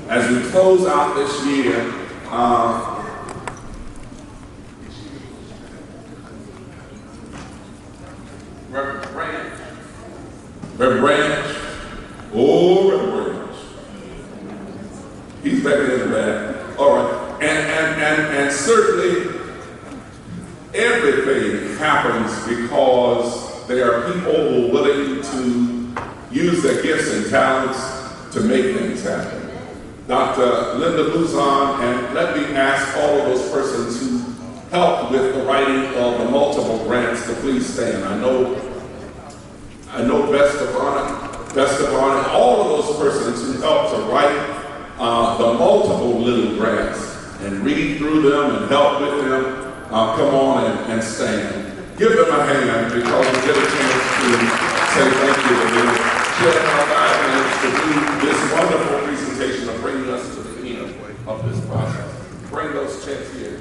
as we close out this year, Reverend Branch, Reverend Branch, he's back in the back. All right, and certainly everything happens because there are people who are willing to use their gifts and talents to make things happen. Dr. Linda Luzon, and let me ask all of those persons who helped with the writing of the multiple grants to please stand. I know Best of Honor, all of those persons who helped to write the multiple little grants and read through them and help with them. Come on and stand. Give them a hand because we get a chance to say thank you to them. Share our 5 minutes to do this wonderful presentation of bringing us to the end of this process. Bring those checks here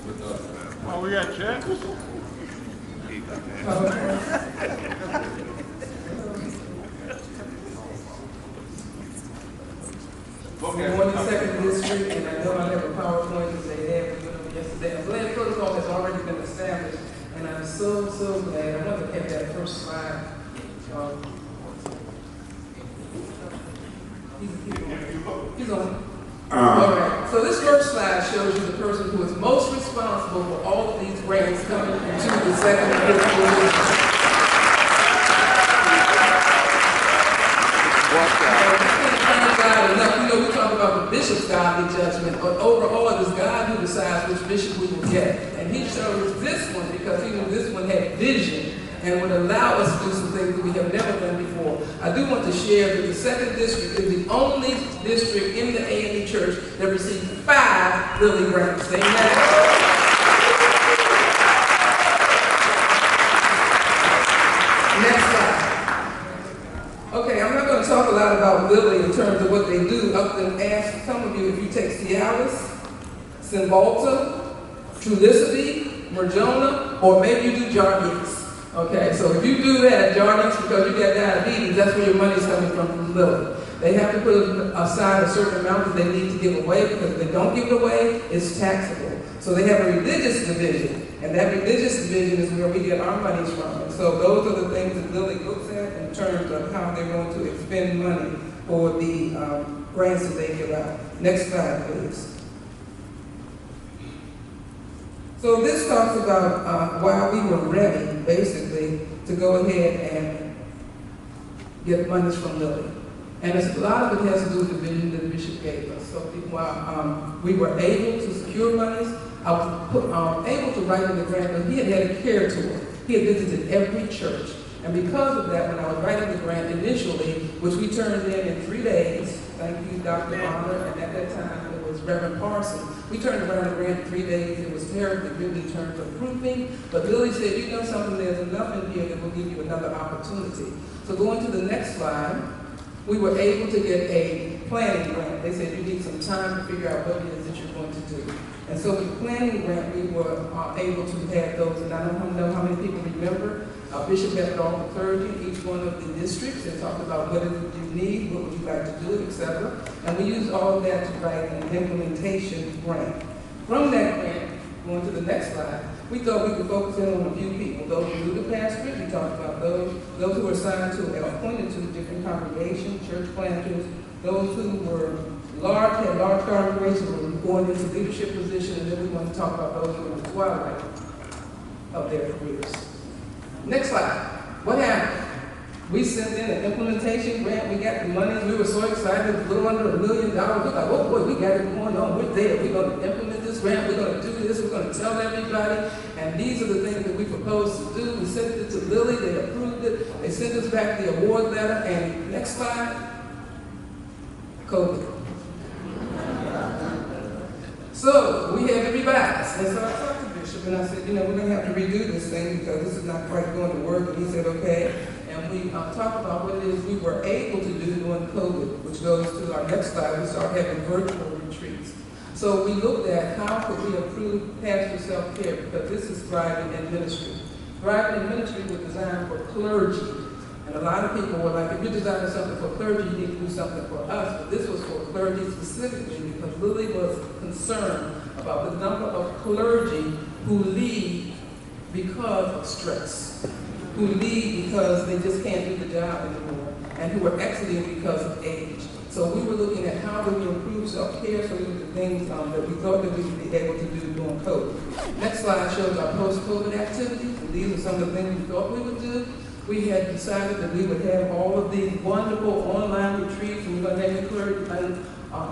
with us. Oh, we got checks? Okay. We're in the second district, and I know I have a PowerPoint to say that we went over yesterday. I'm glad protocol has already been established, and I'm so glad. I want to have that first slide. He's on. All right. So this first slide shows you the person who is most responsible for all of these grants coming into the second Episcopal District. We talk about the bishop's godly judgment, but overall it is God who decides which bishop we will get. And he chose this one because he knew this one had vision and would allow us to do some things that we have never done before. I do want to share that the second district is the only district in the A&E Church that received 5 Lilly grants. Amen. Okay, I'm not going to talk a lot about Lilly in terms of what they do, other than ask some of you if you take Cialis, Cymbalta, Trulicity, Merjona, or maybe you do Jardiance. Okay, so if you do that, Jardiance, because you got diabetes, that's where your money's coming from Lilly. They have to put aside a certain amount that they need to give away, because if they don't give it away, it's taxable. So they have a religious division, and that religious division is where we get our monies from. And so those are the things that Lilly looks at in terms of how they're going to expend money for the grants that they give out. Next slide, please. So this talks about why we were ready, basically, to go ahead and get monies from Lilly. And a lot of it has to do with the vision that the bishop gave us. So while we were able to secure monies, I was able to write in the grant, but he had a care tour. He had visited every church. And because of that, when I was writing the grant initially, which we turned in 3 days, thank you, Dr. Bonner, and at that time it was Reverend Parson. We turned around the grant in 3 days. It was terribly good in terms of proofing, but Lilly said, you know something, there's enough in here that will give you another opportunity. So going to the next slide, we were able to get a planning grant. They said you need some time to figure out what it is that you're going to do. And so with the planning grant, we were able to have those, and I don't know how many people remember, Bishop had all the clergy in each one of the districts and talked about what is it you need, what would you like to do, etc. And we used all of that to write an implementation grant. From that grant, going to the next slide, we thought we could focus in on a few people. Those who knew the pastorate, we talked about those who were assigned to and appointed to different congregations, church planters, those who were had large congregations, were going into leadership positions, and then we want to talk about those who were in the twilight of their careers. Next slide. What happened? We sent in an implementation grant. We got the money. We were so excited. A little under $1 million. We're like, oh boy, we got it going on. We're there. We're going to implement this grant. We're going to do this. We're going to tell everybody. And these are the things that we proposed to do. We sent it to Lilly. They approved it. They sent us back the award letter. And next slide. COVID. So we had to revise. And so I talked to Bishop and I said, we're going to have to redo this thing because this is not quite going to work. And he said, okay. And we talked about what it is we were able to do during COVID, which goes to our next slide. We started having virtual retreats. So we looked at how could we improve pastor self-care, because this is thriving in ministry. Thriving in ministry was designed for clergy. And a lot of people were like, if you're designing something for clergy, you need to do something for us. But this was for clergy specifically because Lilly was concerned about the number of clergy who leave because of stress, who leave because they just can't do the job anymore, and who are exiting because of age. So we were looking at how do we improve self-care, so we looked at things that we thought that we would be able to do during COVID. Next slide shows our post-COVID activities, and these are some of the things we thought we would do. We had decided that we would have all of these wonderful online retreats, and we're going to name it clergy,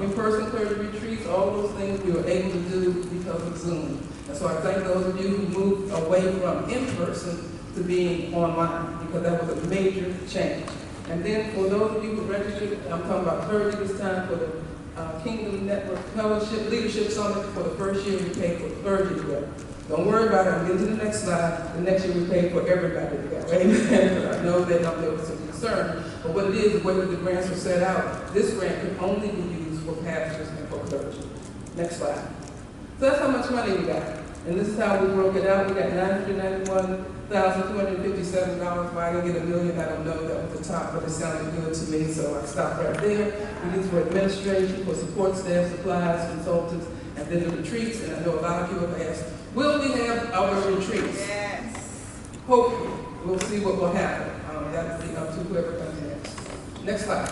in-person clergy retreats, all those things we were able to do because of Zoom. And so I thank those of you who moved away from in-person to being online, because that was a major change. And then for those of you who registered, I'm talking about clergy this time, for the Kingdom Network Fellowship Leadership Summit. For the first year, we paid for clergy to go. Don't worry about it. I'm getting to the next slide. The next year, we paid for everybody to go. Amen. I know that there was some concern. But what it is, the way that the grants were set out, this grant could only be used for pastors and for clergy. Next slide. So that's how much money we got. And this is how we broke it out. We got $991,257. Why I didn't get $1 million, I don't know. That was the top, but it sounded good to me, so I stopped right there. We used for administration, for support staff, supplies, consultants, and then the retreats. And I know a lot of people have asked, will we have other retreats? Yes. Hopefully. We'll see what will happen. That'll be up to whoever comes next. Next slide.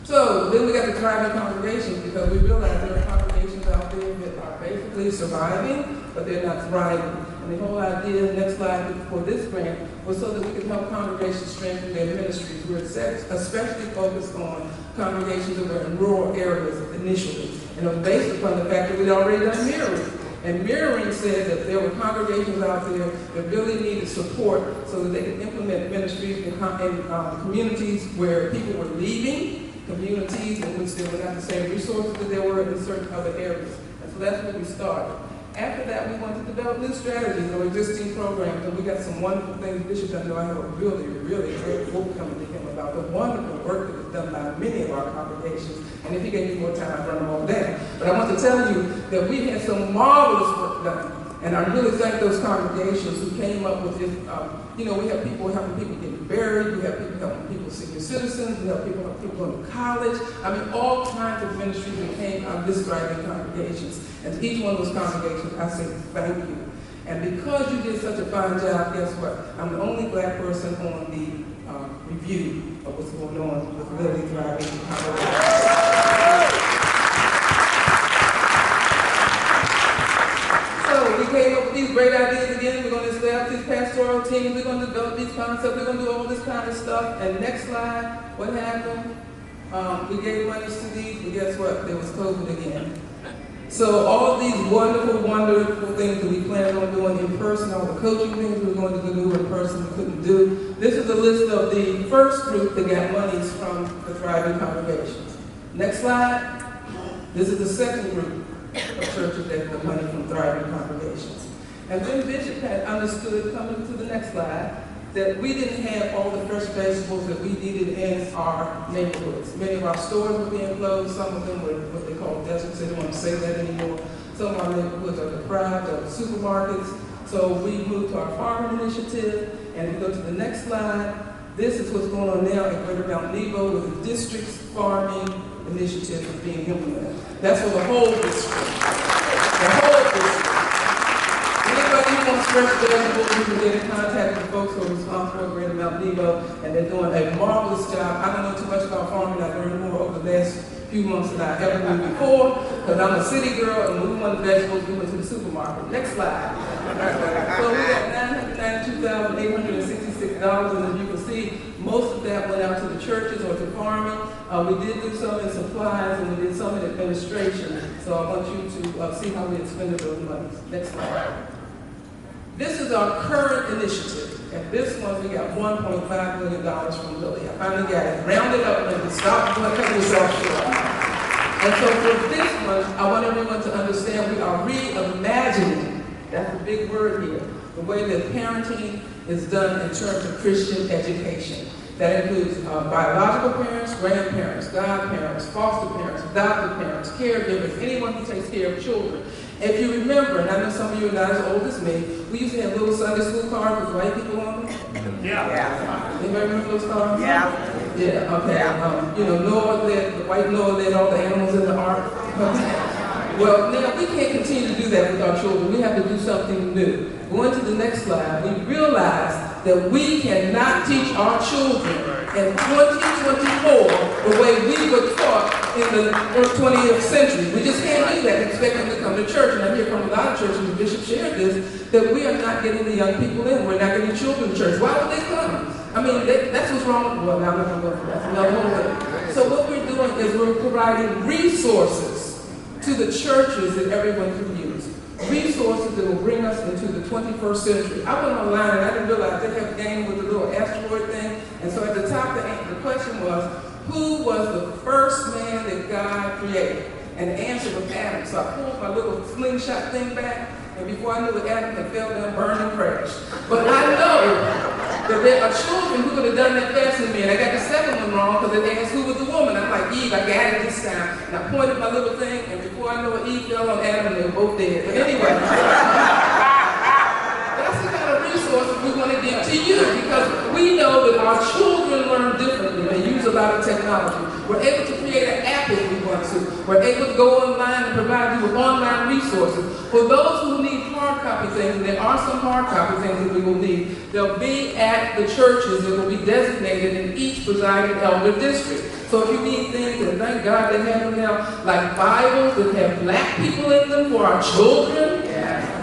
So then we got the thriving congregations, because we realize there are congregations out there that are basically surviving, but they're not thriving. And the whole idea, next slide for this grant, was so that we could help congregations strengthen their ministries. We're especially focused on congregations that were in rural areas initially. And it was based upon the fact that we'd already done mirroring. And mirroring said that there were congregations out there that really needed support so that they could implement ministries in communities where people were leaving, communities in which there were not the same resources that there were in certain other areas. And so that's where we started. After that, we wanted to develop new strategies or existing programs, and we got some wonderful things. Bishop, I know I have a really, really great book coming to him about the wonderful work that was done by many of our congregations. And if he gave me more time, I'd run them all down. But I want to tell you that we had some marvelous work done. And I really thank those congregations who came up with this. We have people helping people get buried. We have people helping people, senior citizens. We have people helping people go to college. I mean, all kinds of ministries that came out of this thriving congregations. And to each one of those congregations, I say thank you. And because you did such a fine job, guess what? I'm the only black person on the review of what's going on with Lilly Thriving Congregations. So we came up with these great ideas again. We're going to establish these pastoral teams. We're going to develop these concepts. We're going to do all this kind of stuff. And next slide, what happened? We gave money to these, but guess what? There was COVID again. So all of these wonderful, wonderful things that we planned on doing in person, all the coaching things we were going to do in person we couldn't do. This is a list of the first group that got monies from the Thriving Congregations. Next slide. This is the second group of churches that got money from Thriving Congregations. And then Bishop had understood, coming to the next slide, that we didn't have all the fresh vegetables that we needed in our neighborhoods. Many of our stores were being closed. Some of them were what they call deserts. They don't want to say that anymore. Some of our neighborhoods are deprived of supermarkets. So we moved to our farming initiative. And if you go to the next slide, this is what's going on now in Greater Mount Nebo with the district's farming initiative is being implemented. That's for the whole district. The whole district. Anybody who wants fresh vegetables, you can get in contact with folks who are responsible for Greater Mount Nebo, and they're doing a marvelous job. I don't know too much about farming. I've learned more over the last few months than I ever knew before, because I'm a city girl, and when we wanted vegetables, we went to the supermarket. Next slide. So we got $992,866, and as you can see, most of that went out to the churches or to farming. We did do some in supplies, and we did some in administration. So I want you to see how we expended those monies. Next slide. This is our current initiative, and this one we got $1.5 million from Lilly. I finally got it rounded up and stop cutting yourself short. And so for this one, I want everyone to understand we are reimagining, that's a big word here, the way that parenting is done in terms of Christian education. That includes biological parents, grandparents, godparents, foster parents, adoptive parents, caregivers, anyone who takes care of children. If you remember, and I know some of you are not as old as me, we used to have little Sunday school cards with white people on them. Yeah. Anybody remember those cards? Yeah. Yeah, okay. Yeah. You know, the white Noah led all the animals in the ark. Well, now we can't continue to do that with our children. We have to do something new. Going to the next slide, we realize that we cannot teach our children in 2024 the way we were taught in the 20th century. We just can't do that and expect them to come to church. And I hear from a lot of churches, and the bishop shared this, that we are not getting the young people in. We're not getting children to church. Why would they come? I mean, that's what's wrong. Well, now I'm not going to go for that. That's another whole thing. So what we're doing is we're providing resources to the churches that everyone can use. Resources that will bring us into the 21st century. I went online and I didn't realize they have a game with the little asteroid thing. And so at the top, the question was, who was the first man that God created? And the answer was Adam. So I pulled my little slingshot thing back, and before I knew it, Adam had fell down, burned, and crashed. But I know that there are children who would have done that faster than me, and I got the second one wrong because it asked who was the woman. I'm like, Eve, I got it this time. And I pointed my little thing, and before I know it, Eve fell on Adam, and they were both dead. But anyway, that's the kind of resources we want to give to you, because we know that our children learn differently. They use a lot of technology. We're able to create an app if we want to. We're able to go online and provide you with online resources. For those who need hard copy things, and there are some hard copy things that we will need, they'll be at the churches that will be designated in each presiding elder district. So if you need things, and thank God they have them now, like Bibles that have black people in them for our children,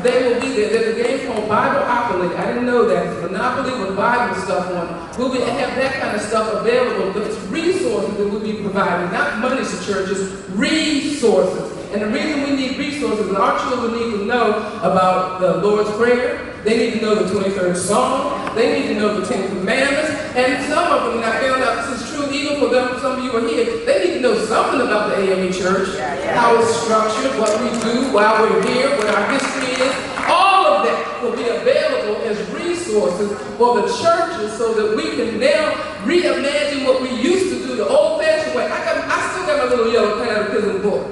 they will be there. There's a game called Bibleopoly. I didn't know that. It's Monopoly with Bible stuff on it. We'll have that kind of stuff available. But it's resources that we'll be providing, not money to churches, resources. And the reason we need resources is our children need to know about the Lord's Prayer. They need to know the 23rd Psalm. They need to know the 10 Commandments. And some of them, and I found out this is true even for them, some of you are here, they need to know something about the AME Church, how it's structured, what we do, why we're here, what our history is. All of that will be available as resources for the churches so that we can now reimagine what we used to do the old-fashioned way. I still got my little yellow catechism book.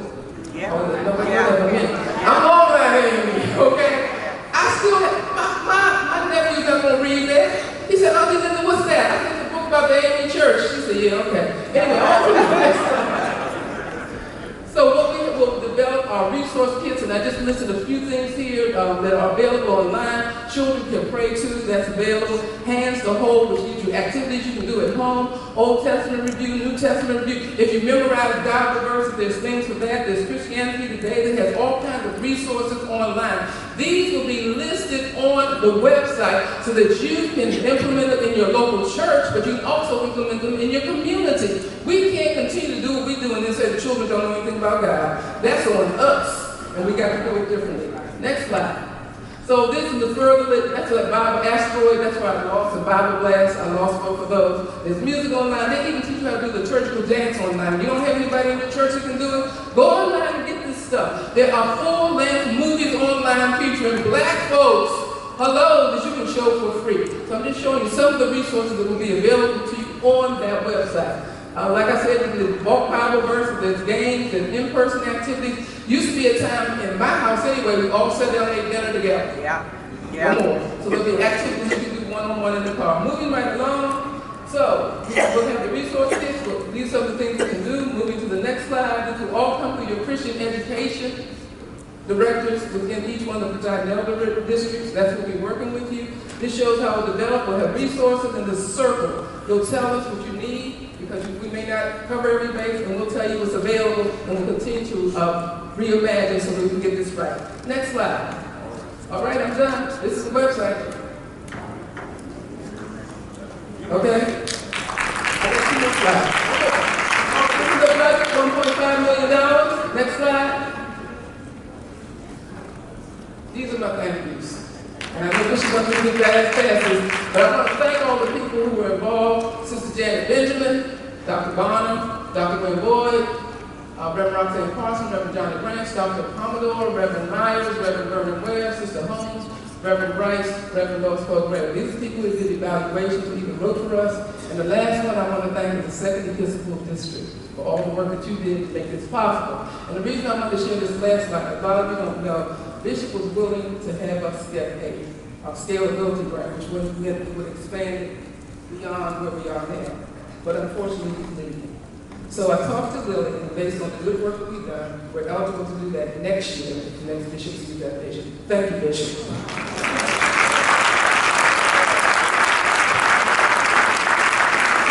I'm all right here, okay? I still have, my nephew's not going to read that. He said, oh, what's that? I think the book about the AME Church. She said, yeah, okay. Anyway, on to the next slide. So what we will develop are resource kits, and I just listed a few things here that are available online. Children can pray to, that's available. Hands to hold, which gives you activities you can do at home. Old Testament review, New Testament review. If you memorize Bible verses, there's things for that. There's Christianity Today that has all kinds of resources online. These will be listed on the website so that you can implement them in your local church, but you can also implement them in your community. We can't continue to do what we do and then say the children don't know anything about God. That's on us, and we got to do it differently. Next slide. So this is the further, that's a Bible asteroid, that's why I lost a Bible blast, I lost both of those. There's music online, they even teach you how to do the liturgical dance online. You don't have anybody in your church that can do it? Go online and get this stuff. There are full-length movies online featuring black folks, hello, that you can show for free. So I'm just showing you some of the resources that will be available to you on that website. Like I said, there's bulk Bible verses, there's games, there's in-person activities. Used to be a time in my house anyway, we all sat down and ate dinner together. Yeah. So there'll be activities you can do one-on-one in the car. Moving right along. So we'll have the resource kits. These are the things you can do. Moving to the next slide. This will all come through your Christian education directors within each one of the presiding elder districts. That's what we're working with you. This shows how we'll develop. We'll have resources in the circle. You'll tell us what you need, because we may not cover every base, and we'll tell you what's available, and we'll continue to reimagine so that we can get this right. Next slide. All right, I'm done. This is the website. Okay? I got 2 more slides. This is the budget, $1.5 million. Next slide. These are my thank yous. And I know this is going to be fast passes, but I want to thank all the people who were involved. Sister Janet Benjamin, Dr. Bonham, Dr. Wayne Boyd, Reverend Roxanne Parson, Reverend Johnny Branch, Dr. Commodore, Reverend Myers, Reverend Vernon Ware, Sister Holmes, Reverend Bryce, Reverend Norfolk Virginian. These are people who did evaluations, who even wrote for us. And the last one I want to thank is the 2nd Episcopal District for all the work that you did to make this possible. And the reason I wanted to share this last slide, a lot of you don't know, Bishop was willing to have us get a scalability grant, which would expand it beyond where we are now. But unfortunately, we didn't. So I talked to Lilly, and based on the good work that we've done, we're eligible to do that next year, if the next bishop sees that vision. Thank you, Bishop.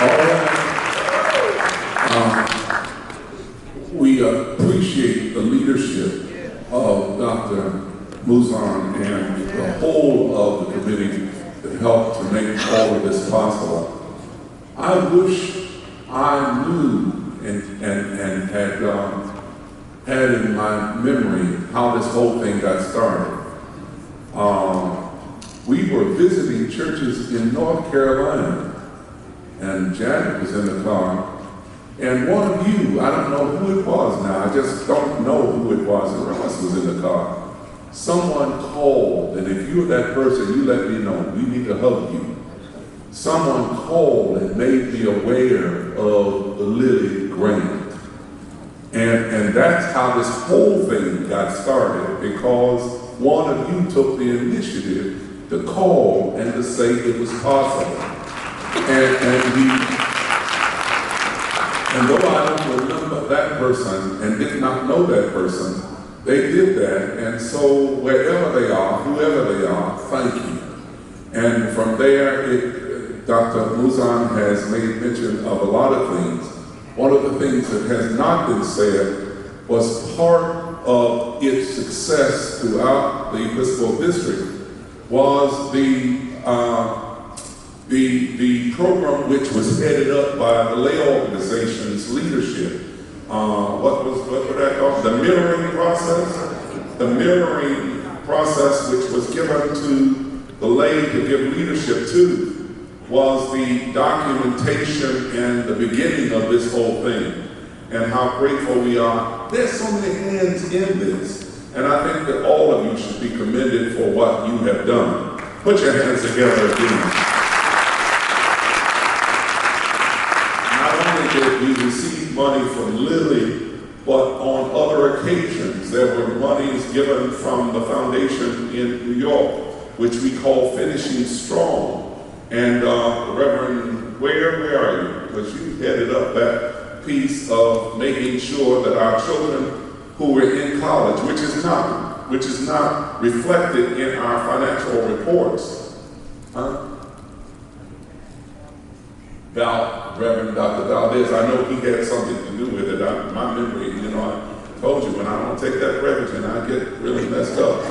All right. We appreciate the leadership of Dr. Muzan and the whole of the committee that helped to make all of this possible. I wish I knew and had in my memory how this whole thing got started. We were visiting churches in North Carolina, and Janet was in the car, and one of you, I don't know who it was now, I just don't know who it was, the rest was in the car. Someone called, and if you're that person, you let me know, we need to hug you. Someone called and made me aware of the Lilly grant. And that's how this whole thing got started, because one of you took the initiative to call and to say it was possible. And though I don't remember that person and did not know that person, they did that. And so wherever they are, whoever they are, thank you. And from there, Dr. Muzan has made mention of a lot of things. One of the things that has not been said was part of its success throughout the Episcopal District was the program which was headed up by the lay organization's leadership. What was that called? The mirroring process? The mirroring process which was given to the lay to give leadership to was the documentation and the beginning of this whole thing, and how grateful we are. There's so many hands in this, and I think that all of you should be commended for what you have done. Put your hands together again. Not only did we receive money from Lilly, but on other occasions there were monies given from the foundation in New York, which we call Finishing Strong. And Reverend, where are you? Because you headed up that piece of making sure that our children who were in college, which is not reflected in our financial reports. Reverend Dr. Valdez, I know he had something to do with it. My memory, I told you when I don't take that Prevagen, I get really messed up.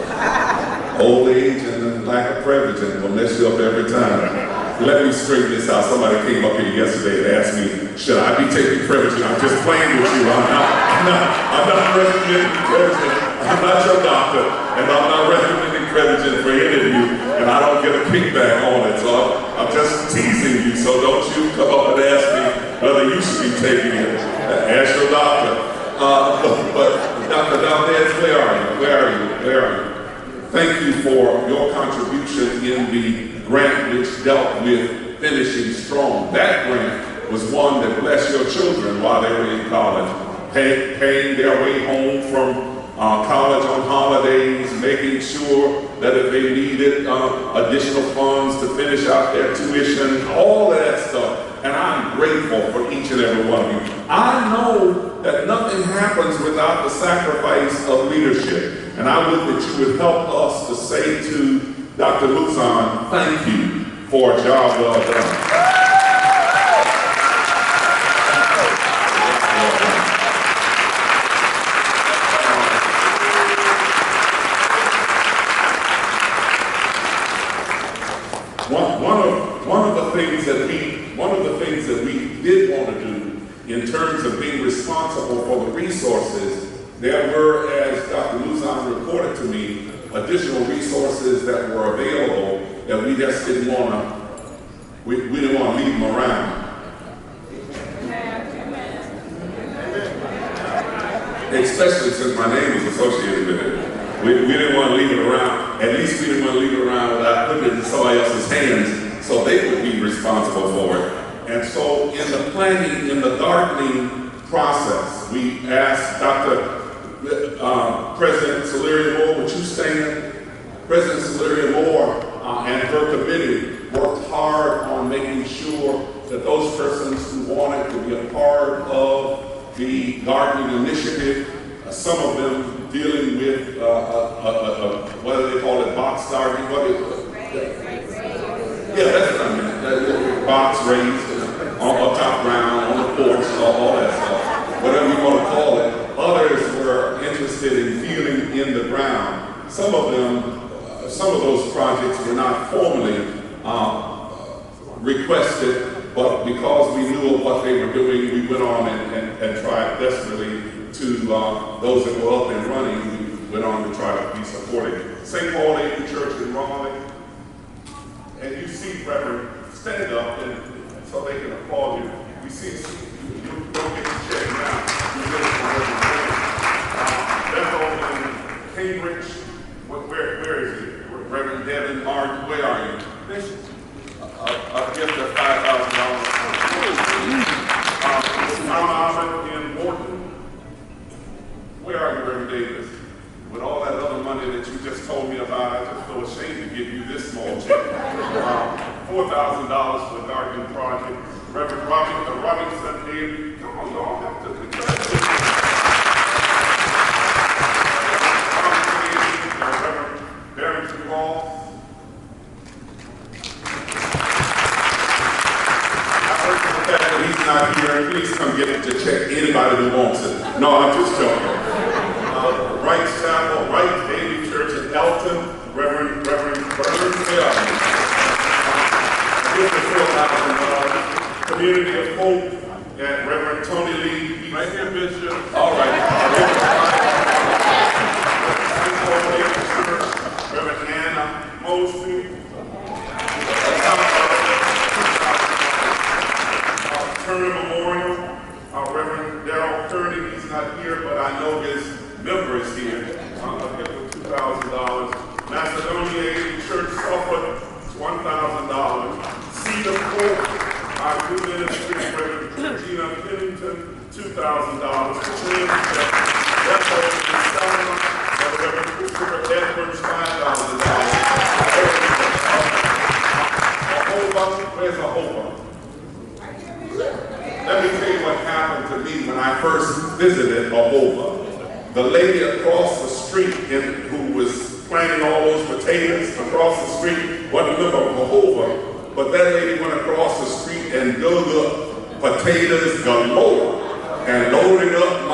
Old age and the lack of Prevagen will mess you up every time. Let me straighten this out. Somebody came up here yesterday and asked me, should I be taking Prevagen? I'm just playing with you. I'm not recommending Prevagen. I'm not your doctor, and I'm not recommending Prevagen for any of you, and I don't get a kickback on it, so I'm just teasing you, so don't you come up and ask me whether you should be taking it. Ask your doctor. But Dr. Valdez, where are you? Thank you for your contribution in the grant which dealt with Finishing Strong. That grant was one that blessed your children while they were in college, paying their way home from college on holidays, making sure that if they needed additional funds to finish out their tuition, all of that stuff. And I'm grateful for each and every one of you. I know that nothing happens without the sacrifice of leadership. And I would that you would help us to say to Dr. Muzan, thank you for a job well done. One of the things that we did want to do in terms of being responsible for the resources, there were, as Dr. Muzan reported to me, additional resources that were available that we just didn't want to, we didn't want to leave them around. Especially since my name is associated with it. We didn't want to leave it around. At least we didn't want to leave it around without putting it in somebody else's hands so they would be responsible for it. And so in the planning, in the gardening process, we asked President Celeria Moore, would you stand? President Celeria Moore and her committee worked hard on making sure that those persons who wanted to be a part of the gardening initiative, some of them dealing with, what do they call it, box gardening? Yeah, that's what I meant. Box raised on top ground, on the porch, all that stuff. Whatever you want to call it. Others were interested in feeling in the ground. Some of those projects were not formally requested, but because we knew of what they were doing, we went on and tried desperately to, those that were up and running, we went on to try to be supported. St. Paul Lady Church in Raleigh, and you see Reverend, stand up and so they can applaud you. We see, you don't get to check now. You get it from that's over in Cambridge. Where is it? Reverend Devin Martin, where are you? A gift of $5,000. Mount Auburn in Morton. Where are you, Reverend Davis? With all that other money that you just told me about, I just feel ashamed to give you this small check. $4,000 for the gardening project. Reverend Robinson David, come on, y'all have to congratulate. Reverend Barrington Hall. He's not here. Please come get it to check anybody who wants it. No, I'm just joking. Wright's Chapel, Wright Daily Church in Elton, Reverend Burns Hill. $4,000. Community of Hope and Reverend Tony Lee. Right here, Bishop. All right. Reverend Anna Mosley. Turner Memorial, Reverend Darrell Kearney, he's not here, but I know his member is here. I'll give him $2,000. Macedonia Church Suffolk, $1,000. Seed of Hope, our new ministry, Reverend Regina Pennington, $2,000. Reverend Christopher Edwards, $5,000. Where's Ahoba? Let me tell you what happened to me when I first visited Ahoba. The lady across the street who was planting all those potatoes across the street wasn't a member of Ahoba, but that lady went across the street and dug up potatoes galore and loaded up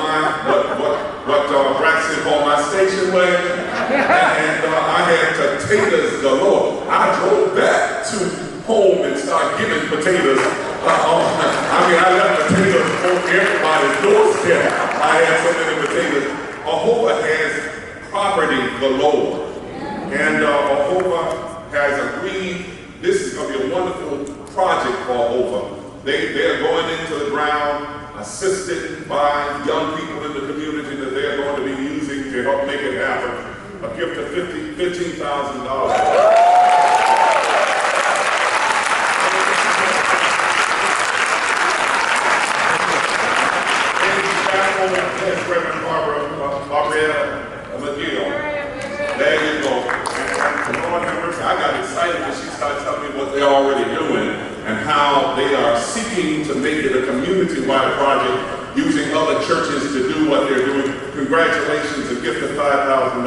what Braxton called my station wagon, and I had potatoes galore. I drove back to home and started giving potatoes. I left potatoes on everybody's doorstep. I had so many potatoes. Ahoba has property galore. And Ahoba has agreed, this is going to be a wonderful project for Ahoba. They're going into the ground, assisted by young people in the community that they're going to be using to help make it happen. A gift of $15,000. Yes, Reverend Barbara McGill. There you go. And Lord have mercy, I got excited when she started telling me what they're already doing and how they are seeking to make it a community-wide project using other churches to do what they're doing. Congratulations, a gift of $5,000.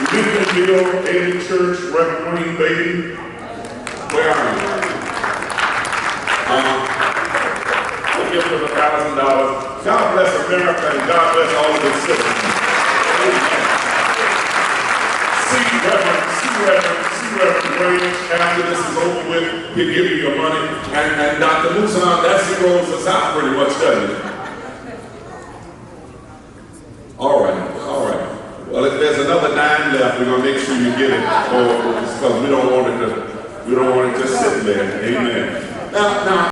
Lincolnville Daily Church, Reverend Wayne Beatty. Where are you? Gift of $1,000. God bless America and God bless all of its citizens. See Reverend Grange, after this is over with, he'll give you your money. And Dr. Musan, that zeroes us out pretty much, doesn't it? All right. Well, if there's another dime left, we're gonna make sure you get it, because we don't want it to just sit there. Amen. Now.